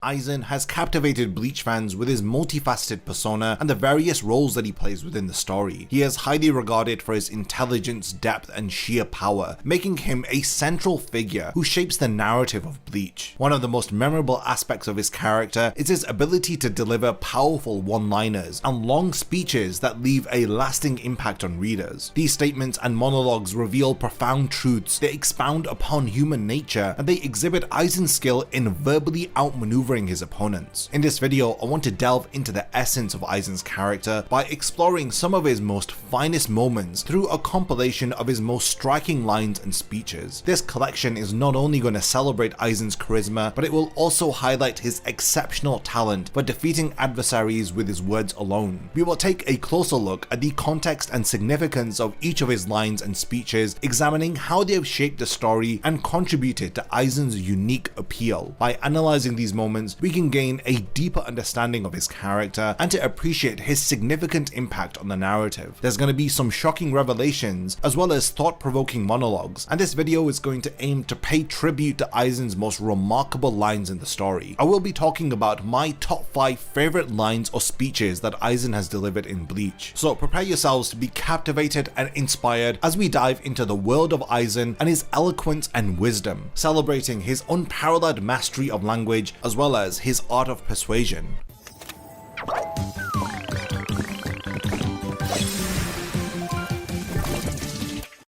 Aizen has captivated Bleach fans with his multifaceted persona and the various roles that he plays within the story. He is highly regarded for his intelligence, depth, and sheer power, making him a central figure who shapes the narrative of Bleach. One of the most memorable aspects of his character is his ability to deliver powerful one-liners and long speeches that leave a lasting impact on readers. These statements and monologues reveal profound truths, they expound upon human nature, and they exhibit Aizen's skill in verbally outmaneuvering his opponents. In this video, I want to delve into the essence of Aizen's character by exploring some of his most finest moments through a compilation of his most striking lines and speeches. This collection is not only going to celebrate Aizen's charisma, but it will also highlight his exceptional talent for defeating adversaries with his words alone. We will take a closer look at the context and significance of each of his lines and speeches, examining how they have shaped the story and contributed to Aizen's unique appeal. By analyzing these moments, we can gain a deeper understanding of his character and to appreciate his significant impact on the narrative. There's going to be some shocking revelations as well as thought-provoking monologues, and this video is going to aim to pay tribute to Aizen's most remarkable lines in the story. I will be talking about my top 5 favorite lines or speeches that Aizen has delivered in Bleach. So prepare yourselves to be captivated and inspired as we dive into the world of Aizen and his eloquence and wisdom, celebrating his unparalleled mastery of language as well as his art of persuasion.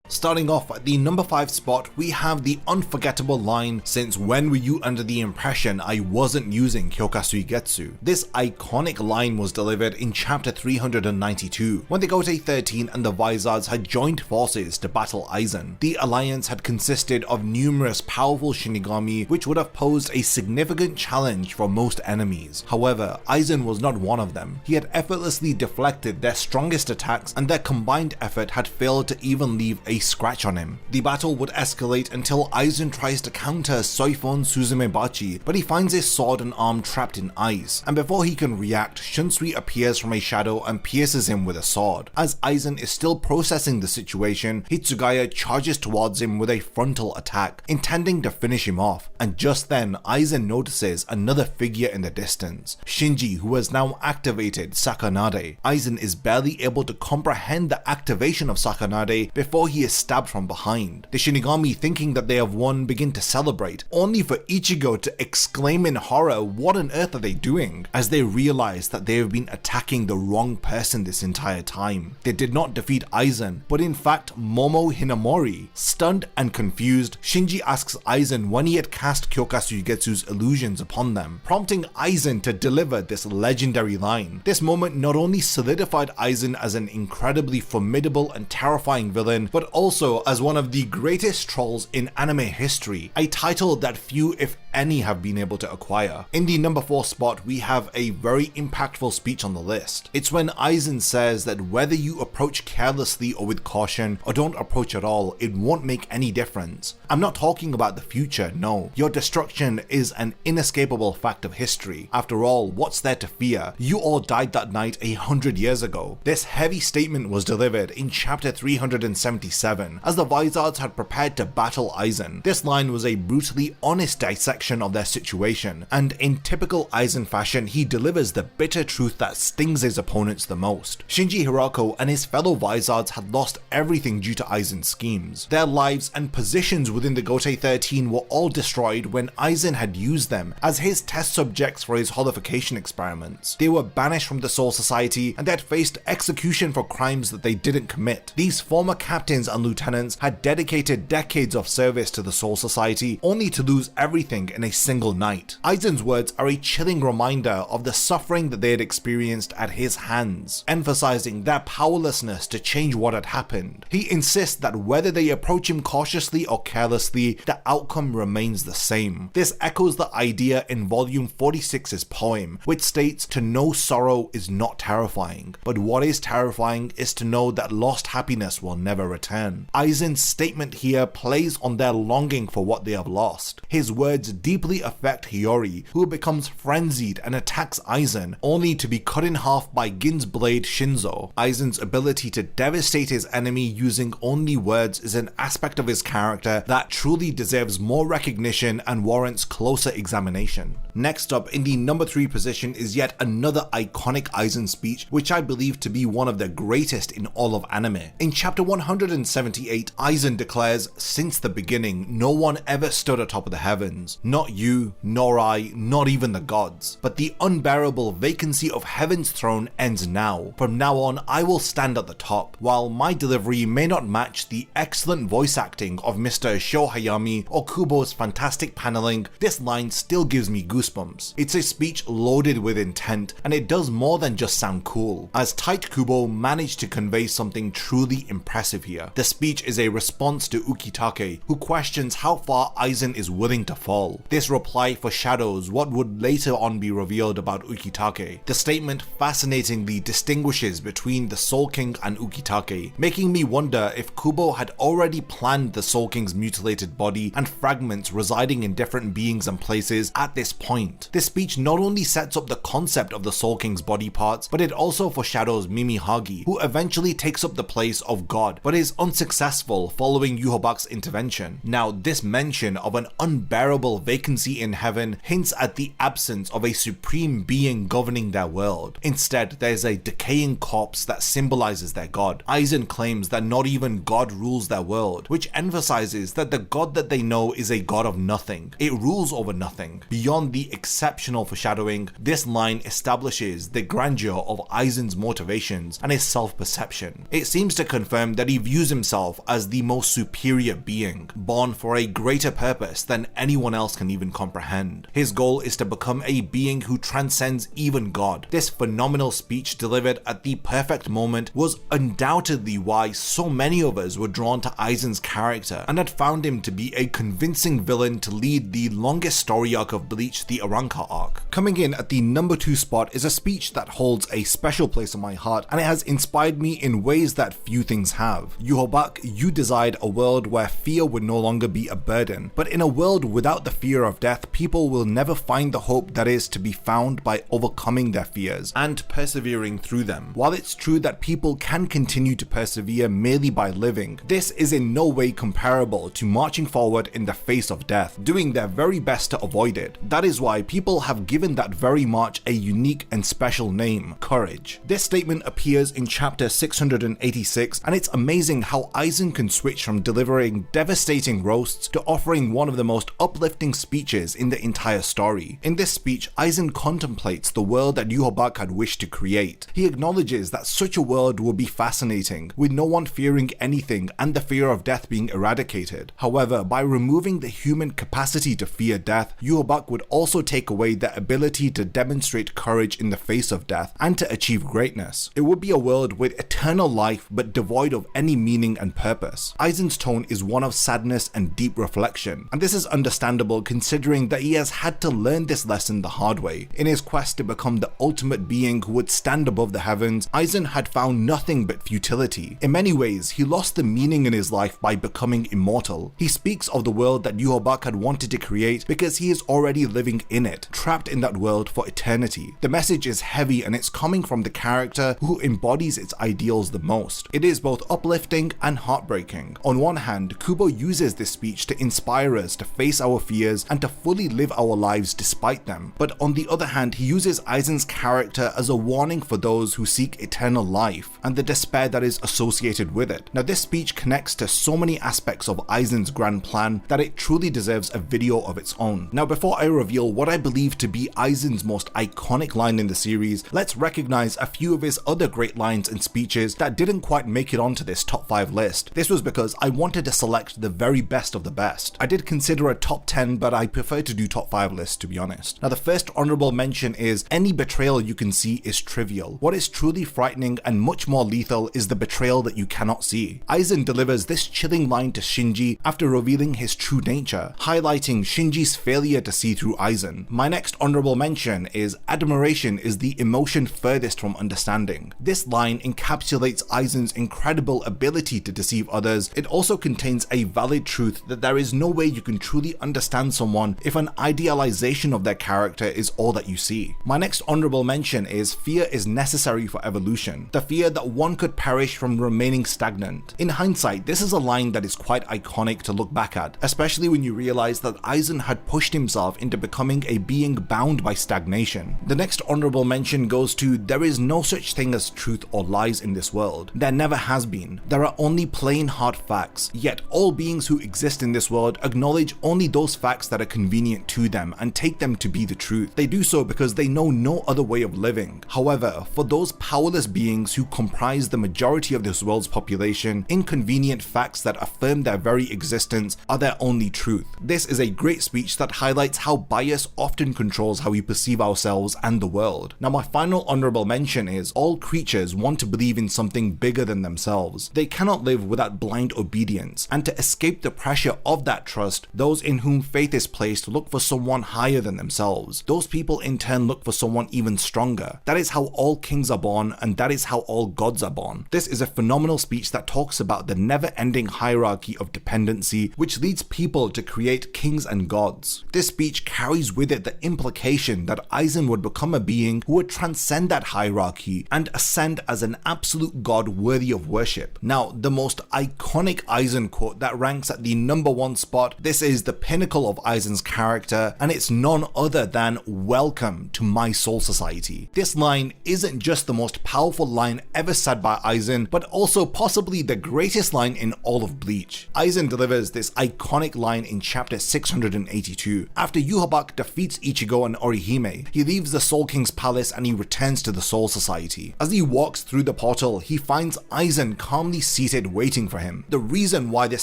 Starting off at the number 5 spot, we have the unforgettable line, "Since when were you under the impression I wasn't using Hyokasuigetsu?" This iconic line was delivered in chapter 392, when the Gotei 13 and the Vizards had joined forces to battle Aizen. The alliance had consisted of numerous powerful Shinigami, which would have posed a significant challenge for most enemies. However, Aizen was not one of them. He had effortlessly deflected their strongest attacks, and their combined effort had failed to even leave a scratch on him. The battle would escalate until Aizen tries to counter Soifon Suzumebachi, but he finds his sword and arm trapped in ice, and before he can react, Shunsui appears from a shadow and pierces him with a sword. As Aizen is still processing the situation, Hitsugaya charges towards him with a frontal attack, intending to finish him off, and just then Aizen notices another figure in the distance, Shinji, who has now activated Sakanade. Aizen is barely able to comprehend the activation of Sakanade before he is stabbed from behind. The Shinigami, thinking that they have won, begin to celebrate, only for Ichigo to exclaim in horror, "What on earth are they doing?" as they realize that they have been attacking the wrong person this entire time. They did not defeat Aizen, but in fact Momo Hinamori. Stunned and confused, Shinji asks Aizen when he had cast Kyokasuigetsu's illusions upon them, prompting Aizen to deliver this legendary line. This moment not only solidified Aizen as an incredibly formidable and terrifying villain, but also as one of the greatest trolls in anime history, a title that few, if any, have been able to acquire. In the number 4 spot, we have a very impactful speech on the list. It's when Aizen says that whether you approach carelessly or with caution, or don't approach at all, it won't make any difference. I'm not talking about the future, no. Your destruction is an inescapable fact of history. After all, what's there to fear? You all died that night 100 years ago. This heavy statement was delivered in chapter 377, as the Vizards had prepared to battle Aizen. This line was a brutally honest dissection of their situation, and in typical Aizen fashion, he delivers the bitter truth that stings his opponents the most. Shinji Hirako and his fellow Vizards had lost everything due to Aizen's schemes. Their lives and positions within the Gotei 13 were all destroyed when Aizen had used them as his test subjects for his holification experiments. They were banished from the Soul Society, and they had faced execution for crimes that they didn't commit. These former captains and lieutenants had dedicated decades of service to the Soul Society, only to lose everything in a single night. Aizen's words are a chilling reminder of the suffering that they had experienced at his hands, emphasizing their powerlessness to change what had happened. He insists that whether they approach him cautiously or carelessly, the outcome remains the same. This echoes the idea in volume 46's poem, which states, "To know sorrow is not terrifying, but what is terrifying is to know that lost happiness will never return." Aizen's statement here plays on their longing for what they have lost. His words that deeply affect Hiyori, who becomes frenzied and attacks Aizen, only to be cut in half by Gin's blade Shinzo. Aizen's ability to devastate his enemy using only words is an aspect of his character that truly deserves more recognition and warrants closer examination. Next up, in the number 3 position is yet another iconic Aizen speech, which I believe to be one of the greatest in all of anime. In chapter 178, Aizen declares, "Since the beginning, no one ever stood atop of the heavens. Not you, nor I, not even the gods. But the unbearable vacancy of heaven's throne ends now. From now on, I will stand at the top. While my delivery may not match the excellent voice acting of Mr. Sho Hayami or Kubo's fantastic paneling, this line still gives me goosebumps. It's a speech loaded with intent, and it does more than just sound cool, as Tight Kubo managed to convey something truly impressive here. The speech is a response to Ukitake, who questions how far Aizen is willing to fall. This reply foreshadows what would later on be revealed about Ukitake. The statement fascinatingly distinguishes between the Soul King and Ukitake, making me wonder if Kubo had already planned the Soul King's mutilated body and fragments residing in different beings and places at this point. This speech not only sets up the concept of the Soul King's body parts, but it also foreshadows Mimihagi, who eventually takes up the place of God, but is unsuccessful following Yuhobaku's intervention. Now, this mention of an unbearable vacancy in heaven hints at the absence of a supreme being governing their world. Instead, there's a decaying corpse that symbolizes their god. Aizen claims that not even God rules their world, which emphasizes that the god that they know is a god of nothing. It rules over nothing. Beyond the exceptional foreshadowing, this line establishes the grandeur of Aizen's motivations and his self-perception. It seems to confirm that he views himself as the most superior being, born for a greater purpose than anyone else can even comprehend. His goal is to become a being who transcends even God. This phenomenal speech delivered at the perfect moment was undoubtedly why so many of us were drawn to Aizen's character and had found him to be a convincing villain to lead the longest story arc of Bleach, the Arrancar arc. Coming in at the number 2 spot is a speech that holds a special place in my heart, and it has inspired me in ways that few things have. Yuhobaku, you desired a world where fear would no longer be a burden, but in a world without the fear of death, people will never find the hope that is to be found by overcoming their fears and persevering through them. While it's true that people can continue to persevere merely by living, this is in no way comparable to marching forward in the face of death, doing their very best to avoid it. That is why people have given that very march a unique and special name: courage. This statement appears in chapter 686, and it's amazing how Aizen can switch from delivering devastating roasts to offering one of the most uplifting speeches in the entire story. In this speech, Aizen contemplates the world that Yuhobaku had wished to create. He acknowledges that such a world would be fascinating, with no one fearing anything and the fear of death being eradicated. However, by removing the human capacity to fear death, Yuhobaku would also take away the ability to demonstrate courage in the face of death and to achieve greatness. It would be a world with eternal life but devoid of any meaning and purpose. Aizen's tone is one of sadness and deep reflection, and this is understandable considering that he has had to learn this lesson the hard way. In his quest to become the ultimate being who would stand above the heavens, Aizen had found nothing but futility. In many ways, he lost the meaning in his life by becoming immortal. He speaks of the world that Yuhobaku had wanted to create because he is already living in it, trapped in that world for eternity. The message is heavy, and it's coming from the character who embodies its ideals the most. It is both uplifting and heartbreaking. On one hand, Kubo uses this speech to inspire us to face our fears and to fully live our lives despite them. But on the other hand, he uses Aizen's character as a warning for those who seek eternal life and the despair that is associated with it. Now, this speech connects to so many aspects of Aizen's grand plan that it truly deserves a video of its own. Now, before I reveal what I believe to be Aizen's most iconic line in the series, let's recognize a few of his other great lines and speeches that didn't quite make it onto this top 5 list. This was because I wanted to select the very best of the best. I did consider a top 10, but I prefer to do top 5 lists, to be honest. Now, the first honorable mention is any betrayal you can see is trivial. What is truly frightening and much more lethal is the betrayal that you cannot see. Aizen delivers this chilling line to Shinji after revealing his true nature, highlighting Shinji's failure to see through Aizen. My next honorable mention is admiration is the emotion furthest from understanding. This line encapsulates Aizen's incredible ability to deceive others. It also contains a valid truth that there is no way you can truly understand understand someone if an idealization of their character is all that you see. My next honorable mention is fear is necessary for evolution. The fear that one could perish from remaining stagnant. In hindsight, this is a line that is quite iconic to look back at, especially when you realize that Aizen had pushed himself into becoming a being bound by stagnation. The next honorable mention goes to there is no such thing as truth or lies in this world. There never has been. There are only plain hard facts. Yet all beings who exist in this world acknowledge only those facts that are convenient to them and take them to be the truth. They do so because they know no other way of living. However, for those powerless beings who comprise the majority of this world's population, inconvenient facts that affirm their very existence are their only truth. This is a great speech that highlights how bias often controls how we perceive ourselves and the world. Now, my final honorable mention is all creatures want to believe in something bigger than themselves. They cannot live without blind obedience, and to escape the pressure of that trust, those in whom faith is placed look for someone higher than themselves. Those people in turn look for someone even stronger. That is how all kings are born, and that is how all gods are born. This is a phenomenal speech that talks about the never-ending hierarchy of dependency which leads people to create kings and gods. This speech carries with it the implication that Aizen would become a being who would transcend that hierarchy and ascend as an absolute god worthy of worship. Now, the most iconic Aizen quote that ranks at the #1 spot, this is the pinnacle of Aizen's character, and it's none other than "Welcome to my soul society." This line isn't just the most powerful line ever said by Aizen, but also possibly the greatest line in all of Bleach. Aizen delivers this iconic line in chapter 682. After Yhwach defeats Ichigo and Orihime, he leaves the Soul King's palace and he returns to the Soul Society. As he walks through the portal, he finds Aizen calmly seated waiting for him. The reason why this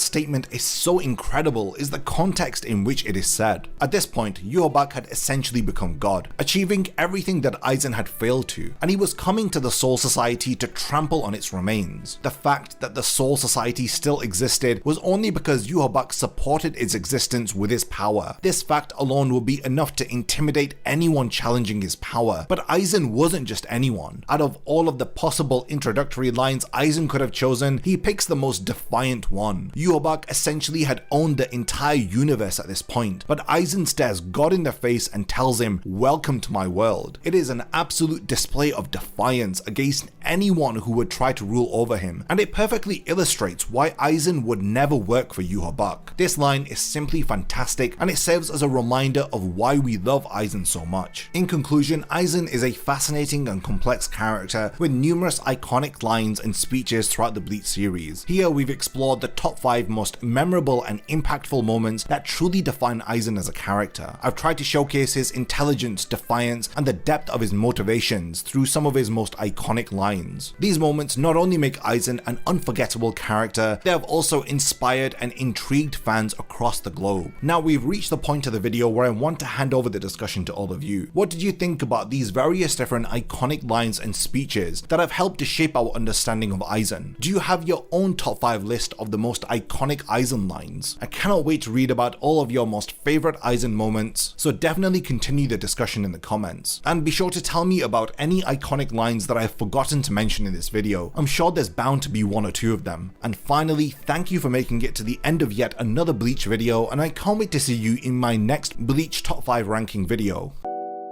statement is so incredible is the context in which it is said. At this point, Yhwach had essentially become God, achieving everything that Aizen had failed to, and he was coming to the Soul Society to trample on its remains. The fact that the Soul Society still existed was only because Yhwach supported its existence with his power. This fact alone will be enough to intimidate anyone challenging his power, but Aizen wasn't just anyone. Out of all of the possible introductory lines Aizen could have chosen, he picks the most defiant one. Yhwach essentially had owned the entire universe at this point, but Aizen stares God in the face and tells him, "Welcome to my world." It is an absolute display of defiance against anyone who would try to rule over him, and it perfectly illustrates why Aizen would never work for Yhwach. This line is simply fantastic, and it serves as a reminder of why we love Aizen so much. In conclusion, Aizen is a fascinating and complex character with numerous iconic lines and speeches throughout the Bleach series. Here we've explored the top 5 most memorable and impactful moments that truly define Aizen as a character. I've tried to showcase his intelligence, defiance, and the depth of his motivations through some of his most iconic lines. These moments not only make Aizen an unforgettable character, they have also inspired and intrigued fans across the globe. Now we've reached the point of the video where I want to hand over the discussion to all of you. What did you think about these various different iconic lines and speeches that have helped to shape our understanding of Aizen? Do you have your own top 5 list of the most iconic Aizen lines? I cannot wait to read about all of your most favorite Aizen moments, so definitely continue the discussion in the comments. And be sure to tell me about any iconic lines that I've forgotten to mention in this video. I'm sure there's bound to be 1 or 2 of them. And finally, thank you for making it to the end of yet another Bleach video, and I can't wait to see you in my next Bleach top 5 ranking video.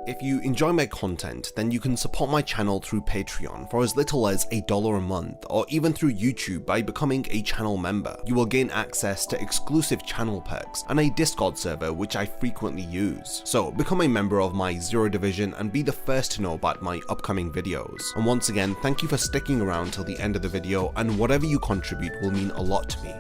If you enjoy my content, then you can support my channel through Patreon for as little as $1 a month, or even through YouTube by becoming a channel member. You will gain access to exclusive channel perks and a Discord server which I frequently use. So become a member of my Zero Division and be the first to know about my upcoming videos. And once again, thank you for sticking around till the end of the video, and whatever you contribute will mean a lot to me.